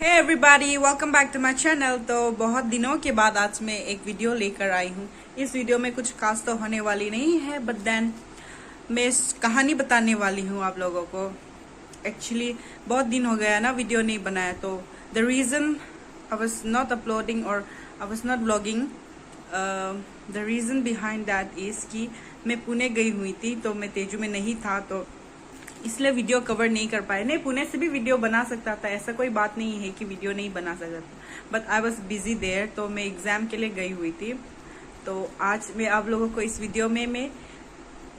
Hey everybody, welcome back to my channel. तो बहुत दिनों के बाद आज मैं एक वीडियो लेकर आई हूँ। इस वीडियो में कुछ खास तो होने वाली नहीं है, बट देन मैं कहानी बताने वाली हूँ आप लोगों को। एक्चुअली बहुत दिन हो गया ना वीडियो नहीं बनाया, तो the reason I was not uploading और I was not blogging, the reason behind that is कि मैं पुणे गई हुई थी, तो मैं तेजू में नहीं था, तो इसलिए वीडियो कवर नहीं कर पाए। नहीं, पुणे से भी वीडियो बना सकता था, ऐसा कोई बात नहीं है कि वीडियो नहीं बना सकता था, but I was busy there. तो मैं एग्जाम के लिए गई हुई थी। तो आज मैं आप लोगों को इस वीडियो में मैं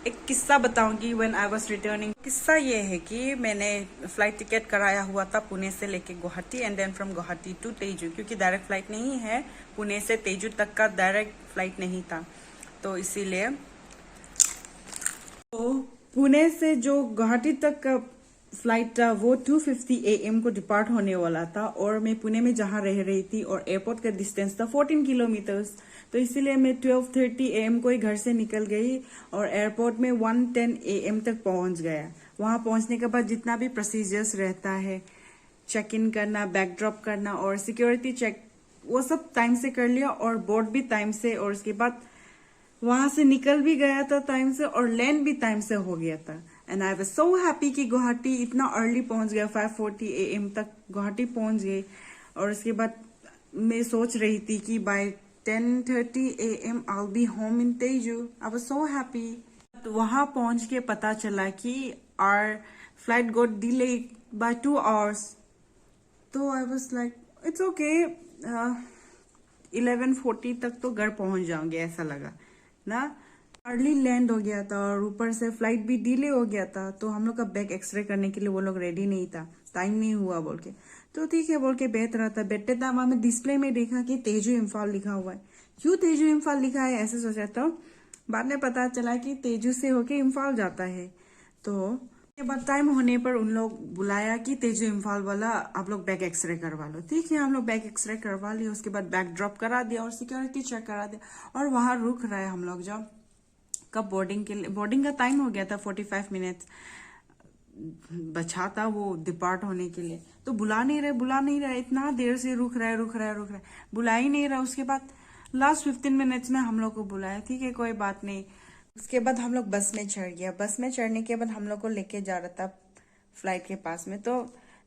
एक किस्सा बताऊंगी व्हेन आई वॉज रिटर्निंग। किस्सा ये है कि मैंने फ्लाइट टिकट कराया हुआ था पुणे से लेके Guwahati and then from Guwahati to Tezu, क्योंकि डायरेक्ट फ्लाइट नहीं है पुणे से तेजू तक का, डायरेक्ट फ्लाइट नहीं था, तो इसीलिए तो पुणे से जो गुवाहाटी तक का फ्लाइट था वो 2:50 AM को डिपार्ट होने वाला था, और मैं पुणे में जहां रह रही थी और एयरपोर्ट का डिस्टेंस था 14 किलोमीटर्स। तो इसीलिए मैं 12:30 AM को ही घर से निकल गई और एयरपोर्ट में 1:10 AM तक पहुंच गया। वहां पहुंचने के बाद जितना भी प्रोसीजर्स रहता है, चेक इन करना, बैग ड्रॉप करना और सिक्योरिटी चेक, वो सब टाइम से कर लिया, और बोर्ड भी टाइम से, और उसके बाद वहां से निकल भी गया था टाइम से, और लैंड भी टाइम से हो गया था। And I was so happy कि गुवाहाटी इतना अर्ली पहुंच गया, 5:40 AM तक गुवाहाटी पहुंच गए। और उसके बाद मैं सोच रही थी कि by 10:30 AM I will be home in Tezu. I was so happy. वहां पहुंच के पता चला कि our flight got delay by 2 hours. तो I was like it's okay, 11:40 तक तो घर पहुंच जाऊंगे, ऐसा लगा ना। अर्ली लैंड हो गया था और ऊपर से फ्लाइट भी डिले हो गया था, तो हम लोग का बैग एक्सरे करने के लिए वो लोग रेडी नहीं था, टाइम नहीं हुआ बोल के। तो ठीक है बोल के बैठ रहा था। बैठते था, वहां में डिस्प्ले में देखा कि तेजू इम्फाल लिखा हुआ है। क्यों तेजू इम्फाल लिखा है ऐसे सोचा, तो बाद में पता चला कि तेजू से होके इम्फाल जाता है। तो के बाद टाइम होने पर उन लोग बुलाया कि तेजू इम्फाल वाला आप लोग बैग एक्सरे करवा लो। ठीक है, हम लोग बैग एक्सरे करवा लिया, उसके बाद बैग ड्रॉप करा दिया और सिक्योरिटी चेक करा दिया, और वहां रुक रहे हम लोग। जब कब बोर्डिंग के लिए, बोर्डिंग का टाइम हो गया था, 45 मिनट्स बचा था वो डिपार्ट होने के लिए। तो बुला नहीं रहे, इतना देर से रुक रहा है, बुला ही नहीं रहा। उसके बाद लास्ट 15 मिनट्स में हम लोग को बुलाया। ठीक है, कोई बात नहीं। उसके बाद हम लोग बस में चढ़ गया। बस में चढ़ने के बाद हम लोग को लेके जा रहा था फ्लाइट के पास में। तो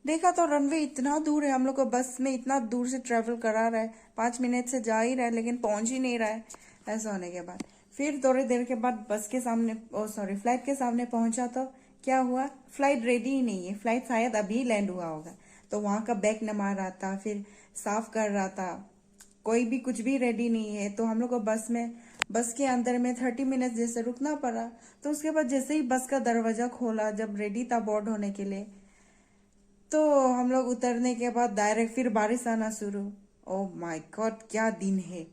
देखा तो रनवे इतना दूर है, हम लोग को बस में इतना दूर से ट्रेवल करा रहा है, 5 मिनट से जा ही रहा है लेकिन पहुंच ही नहीं रहा है। ऐसा होने के बाद फिर थोड़ी देर के बाद बस के सामने, फ्लाइट के सामने पहुंचा, तो क्या हुआ, फ्लाइट रेडी ही नहीं है, फ्लाइट शायद अभी लैंड हुआ होगा। तो वहां का बैग नमा रहा था, फिर साफ कर रहा था, कोई भी कुछ भी रेडी नहीं है। तो हम लोग को बस के अंदर में 30 मिनट जैसे रुकना पड़ा। तो उसके बाद जैसे ही बस का दरवाजा खोला, जब रेडी था बोर्ड होने के लिए, तो हम लोग उतरने के बाद डायरेक्ट फिर बारिश आना शुरू। ओह माय गॉड, क्या दिन है।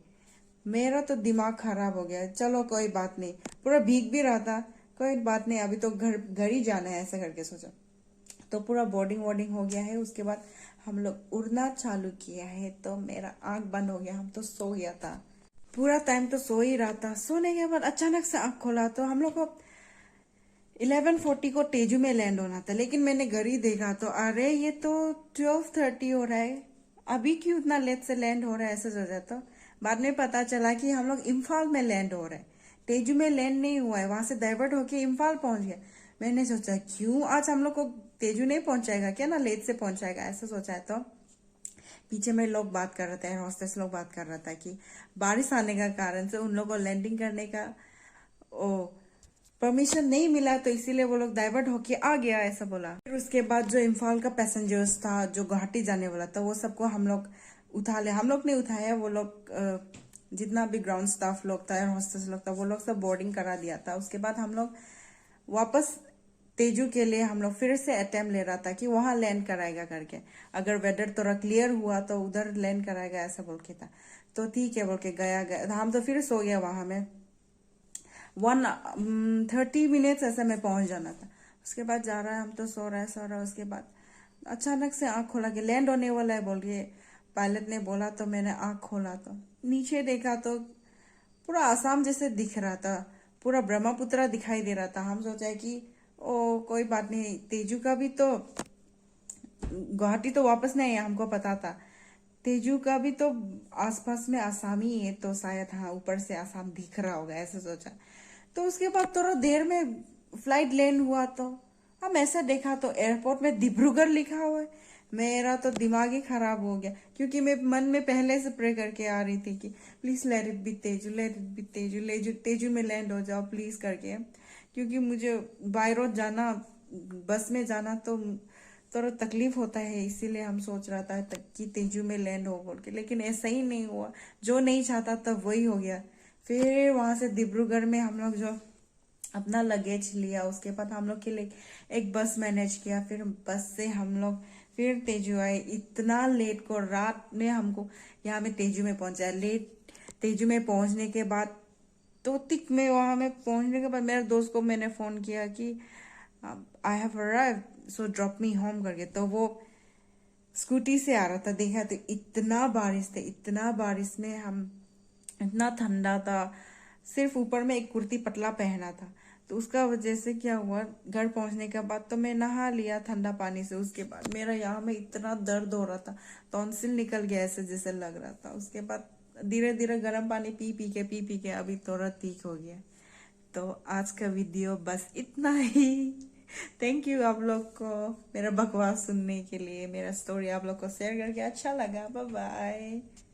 मेरा तो दिमाग खराब हो गया। चलो कोई बात नहीं, पूरा भीग भी रहा था, कोई बात नहीं, अभी तो घर ही जाना है, ऐसा करके सोचा। तो पूरा बोर्डिंग वोर्डिंग हो गया है। उसके बाद हम लोग उड़ना चालू किया है, तो मेरा आंख बंद हो गया, हम तो सो गया था। पूरा टाइम तो सो ही रहा था। सोने के बाद अचानक से आंख खोला तो हम लोग को 11:40 को तेजू में लैंड होना था, लेकिन मैंने घड़ी देखा तो अरे ये तो 12:30 हो रहा है, अभी क्यों इतना लेट से लैंड हो रहा है, ऐसा सोचा। तो बाद में पता चला कि हम लोग इम्फाल में लैंड हो रहा है, तेजू में लैंड नहीं हुआ है, वहां से डाइवर्ट होके इम्फाल पहुंच गया। मैंने सोचा क्यों आज हम लोग को तेजू नहीं पहुंचाएगा क्या, ना लेट से पहुंचाएगा, ऐसा सोचा है। तो पीछे में लोग बात कर रहे थे, हॉस्टेस लोग बात कर रहा था कि बारिश आने का कारण से उन लोगों को लैंडिंग करने का ओ परमिशन नहीं मिला, तो इसीलिए वो लोग डाइवर्ट होके आ गया, ऐसा बोला। फिर उसके बाद जो इम्फाल का पैसेंजर्स था जो गुवाहाटी जाने वाला था, वो सबको हम लोग उठा ले। हम लोग ने उठाया, वो लोग जितना भी ग्राउंड स्टाफ लोग था, एयर हॉस्टेस लोग था, वो लोग सब बोर्डिंग करा दिया था। उसके बाद हम लोग वापस तेजू के लिए हम लोग फिर से अटेम्प्ट ले रहा था कि वहां लैंड कराएगा करके, अगर वेदर थोड़ा क्लियर हुआ तो उधर लैंड कराएगा, ऐसा बोल के था। तो ठीक है बोल के गया हम तो फिर सो गया। वहां में 30 मिनट्स ऐसे में पहुंच जाना था। उसके बाद जा रहा है, हम तो सो रहा है। उसके बाद अचानक से आंख खोला कि लैंड होने वाला है बोल के पायलट ने बोला। तो मैंने आंख खोला तो नीचे देखा तो पूरा आसाम जैसे दिख रहा था, पूरा ब्रह्मपुत्र दिखाई दे रहा था। हम सोचा कि ओ कोई बात नहीं, तेजू का भी तो गुवाहाटी तो वापस नहीं आया, हमको पता था। तेजू का भी तो आसपास में आसाम ही है, तो शायद हाँ ऊपर से आसाम दिख रहा होगा, ऐसे सोचा। तो उसके बाद थोड़ा देर में फ्लाइट लैंड हुआ, तो हम ऐसा देखा तो एयरपोर्ट में डिब्रूगढ़ लिखा हुआ है। मेरा तो दिमाग ही खराब हो गया, क्योंकि मैं मन में पहले से प्रे करके आ रही थी कि please let it be Tezu, let it be Tezu, Tezu में लैंड हो जाओ प्लीज करके। क्योंकि मुझे बाय रोड जाना, बस में जाना तो थोड़ा तकलीफ होता है, इसीलिए हम सोच रहा था कि तेजू में लैंड हो बोल के, लेकिन ऐसा ही नहीं हुआ। जो नहीं चाहता था वही हो गया। फिर वहां से डिब्रूगढ़ में हम लोग जो अपना लगेज लिया, उसके बाद हम लोग के लिए एक बस मैनेज किया, फिर बस से हम लोग फिर तेजू आए। इतना लेट को रात में हमको यहाँ में तेजू में पहुंचा लेट। तेजू में पहुंचने के बाद तोतिक में वहां में पहुंचने के बाद मेरे दोस्त को मैंने फोन किया कि I have arrived, so drop me home करके। तो वो स्कूटी से आ रहा था, देखा तो इतना बारिश थे, इतना बारिश में हम, इतना ठंडा था। सिर्फ ऊपर में एक कुर्ती पतला पहना था। तो उसका वजह से क्या हुआ, घर पहुंचने के बाद तो मैं नहा लिया ठंडा पानी से। उसके बाद मेरा यहाँ में इतना दर्द हो रहा था, टॉन्सिल निकल गया ऐसे जैसे लग रहा था। उसके बाद धीरे धीरे गर्म पानी पी पी के अभी थोड़ा ठीक हो गया। तो आज का वीडियो बस इतना ही। थैंक यू आप लोग को मेरा बकवास सुनने के लिए। मेरा स्टोरी आप लोग को शेयर करके अच्छा लगा। Bye bye.